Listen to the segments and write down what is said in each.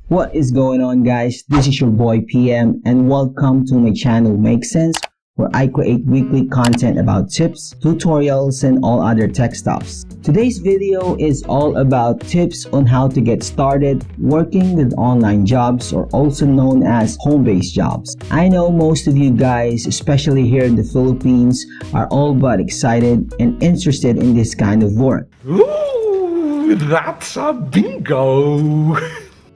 What is going on, guys? This is your boy PM and welcome to my channel Make Sense, where I create weekly content about tips, tutorials, and all other tech stuffs. Today's video is all about tips on how to get started working with online jobs, or also known as home-based jobs. I know most of you guys, especially here in the Philippines, are all but excited and interested in this kind of work. Ooh, that's a bingo!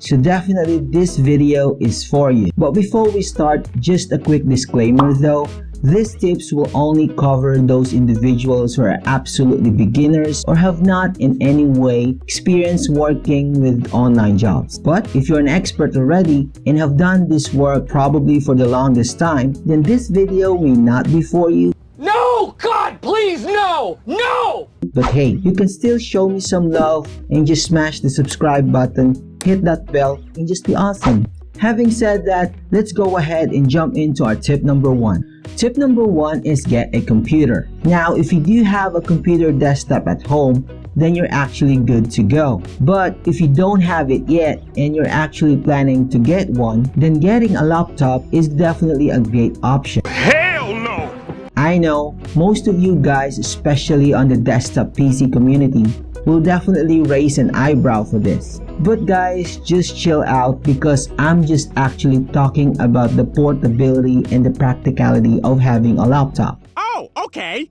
So definitely this video is for you. But before we start, just a quick disclaimer though. These tips will only cover those individuals who are absolutely beginners or have not in any way experienced working with online jobs. But if you're an expert already and have done this work probably for the longest time, then this video may not be for you. No! God, please, no! No! But hey, you can still show me some love and just smash the subscribe button, hit that bell, and just be awesome. Having said that, let's go ahead and jump into our tip number one. Tip number one is get a computer. Now, if you do have a computer desktop at home, then you're actually good to go. But if you don't have it yet and you're actually planning to get one, then getting a laptop is definitely a great option. Hell no! I know most of you guys, especially on the desktop PC community, will definitely raise an eyebrow for this. But guys, just chill out because I'm just actually talking about the portability and the practicality of having a laptop. Oh, okay.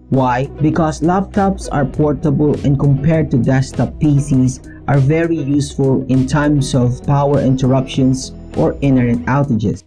Why? Because laptops are portable and compared to desktop PCs are very useful in times of power interruptions or internet outages.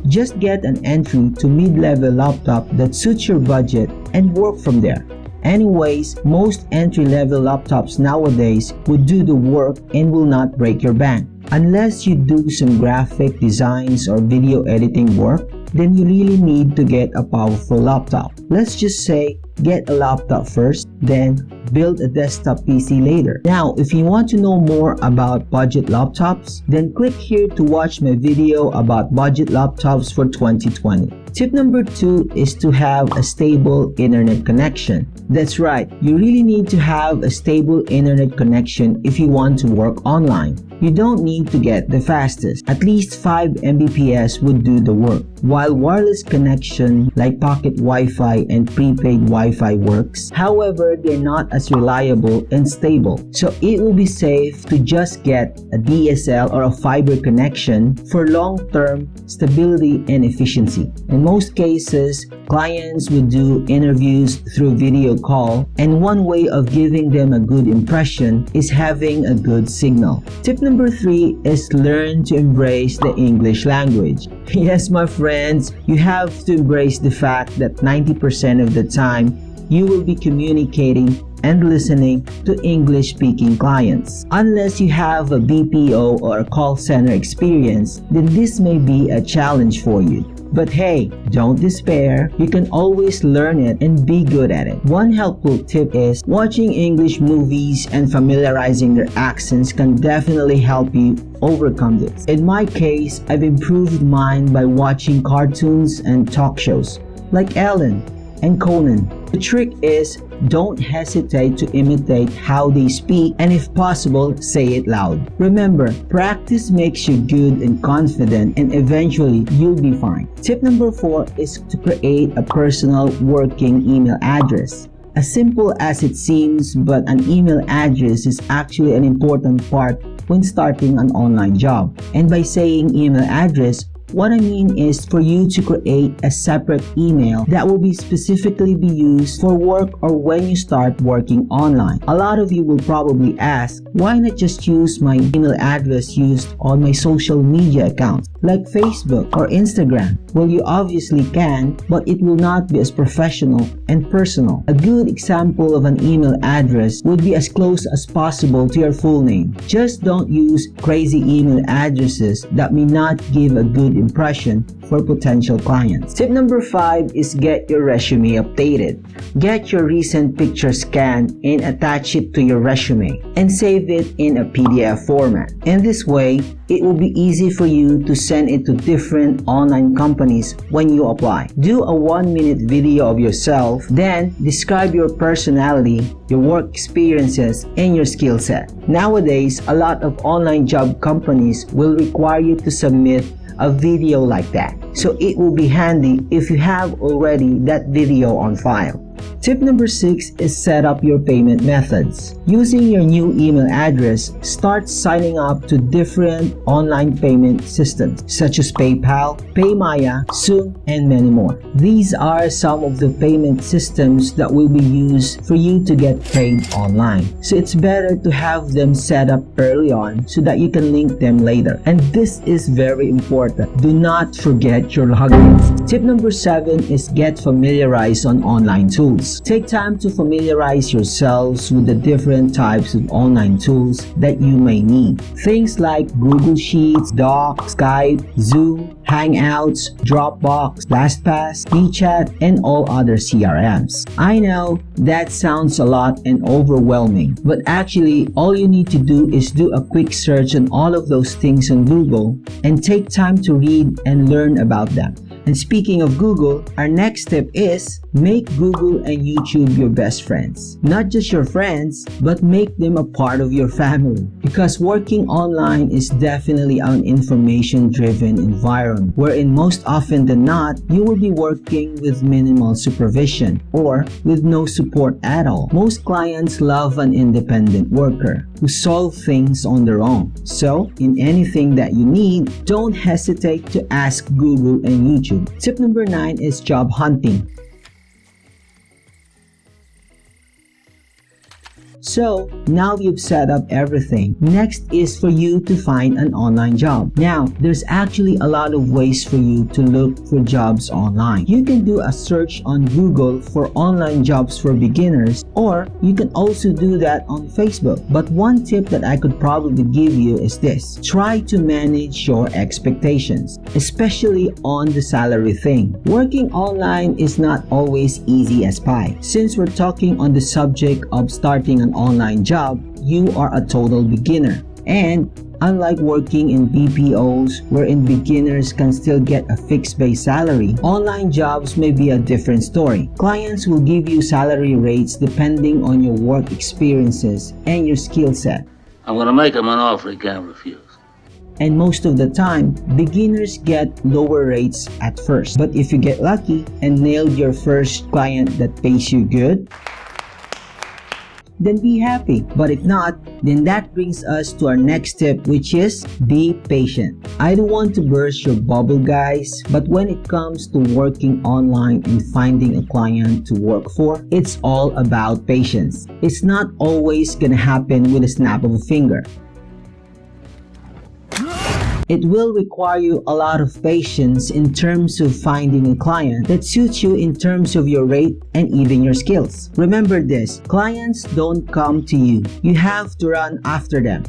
Just get an entry to mid-level laptop that suits your budget and work from there. Anyways, most entry-level laptops nowadays would do the work and will not break your bank. Unless you do some graphic designs or video editing work, then you really need to get a powerful laptop. Let's just say, get a laptop first, then build a desktop PC later. Now, if you want to know more about budget laptops, then click here to watch my video about budget laptops for 2020. Tip number two is to have a stable internet connection. That's right, you really need to have a stable internet connection if you want to work online. You don't need to get the fastest. At least 5 Mbps would do the work. While wireless connection like pocket Wi-Fi and prepaid Wi-Fi works, however, they're not as reliable and stable. So it will be safe to just get a DSL or a fiber connection for long-term stability and efficiency. In most cases, clients would do interviews through video call, and one way of giving them a good impression is having a good signal. Tip number three is learn to embrace the English language. Yes, my friends, you have to embrace the fact that 90% of the time you will be communicating and listening to English-speaking clients. Unless you have a BPO or a call center experience, then this may be a challenge for you. But hey, don't despair. You can always learn it and be good at it. One helpful tip is watching English movies and familiarizing their accents can definitely help you overcome this. In my case, I've improved mine by watching cartoons and talk shows like Ellen and Conan. The trick is, don't hesitate to imitate how they speak, and if possible, say it loud. Remember, practice makes you good and confident, and eventually you'll be fine. Tip number four is to create a personal working email address. As simple as it seems, but an email address is actually an important part when starting an online job. And by saying email address, what I mean is for you to create a separate email that will be specifically be used for work or when you start working online. A lot of you will probably ask, why not just use my email address used on my social media accounts like Facebook or Instagram? Well, you obviously can, but it will not be as professional and personal. A good example of an email address would be as close as possible to your full name. Just don't use crazy email addresses that may not give a good impression for potential clients. Tip number 5 is get your resume updated. Get your recent picture scanned and attach it to your resume and save it in a PDF format. In this way, it will be easy for you to send it to different online companies when you apply. Do a 1-minute video of yourself, then describe your personality, your work experiences, and your skill set. Nowadays, a lot of online job companies will require you to submit a video like that. So it will be handy if you have already that video on file. Tip number 6 is set up your payment methods. Using your new email address, start signing up to different online payment systems such as PayPal, PayMaya, Zoom, and many more. These are some of the payment systems that will be used for you to get paid online. So it's better to have them set up early on so that you can link them later. And this is very important. Do not forget your logins. Tip number 7 is get familiarized on online tools. Take time to familiarize yourselves with the different types of online tools that you may need. Things like Google Sheets, Docs, Skype, Zoom, Hangouts, Dropbox, LastPass, WeChat, and all other CRMs. I know that sounds a lot and overwhelming, but actually all you need to do is do a quick search on all of those things on Google and take time to read and learn about them. And speaking of Google, our next tip is make Google and YouTube your best friends. Not just your friends, but make them a part of your family. Because working online is definitely an information-driven environment, wherein most often than not, you will be working with minimal supervision or with no support at all. Most clients love an independent worker who solve things on their own. So, in anything that you need, don't hesitate to ask Google and YouTube. Tip number 9 is job hunting. So, now you've set up everything. Next is for you to find an online job. Now, there's actually a lot of ways for you to look for jobs online. You can do a search on Google for online jobs for beginners, or you can also do that on Facebook. But one tip that I could probably give you is this. Try to manage your expectations, especially on the salary thing. Working online is not always easy as pie. Since we're talking on the subject of starting an online job, you are a total beginner. And unlike working in BPOs wherein beginners can still get a fixed base salary, online jobs may be a different story. Clients will give you salary rates depending on your work experiences and your skill set. I'm gonna make him an offer he can't refuse. And most of the time, beginners get lower rates at first. But if you get lucky and nailed your first client that pays you good, then be happy. But if not, then that brings us to our next tip, which is be patient. I don't want to burst your bubble, guys, but when it comes to working online and finding a client to work for, it's all about patience. It's not always gonna happen with a snap of a finger. It will require you a lot of patience in terms of finding a client that suits you in terms of your rate and even your skills. Remember this, clients don't come to you. You have to run after them.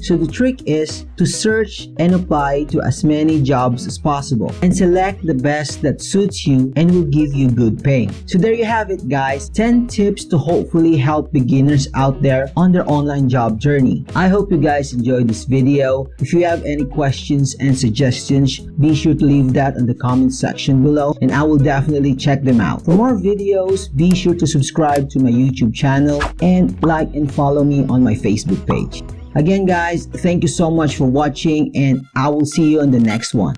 So the trick is to search and apply to as many jobs as possible and select the best that suits you and will give you good pay. So there you have it, guys, 10 tips to hopefully help beginners out there on their online job journey. I hope you guys enjoyed this video. If you have any questions and suggestions, be sure to leave that in the comment section below and I will definitely check them out. For more videos, be sure to subscribe to my YouTube channel and like and follow me on my Facebook page. Again, guys, thank you so much for watching and I will see you on the next one.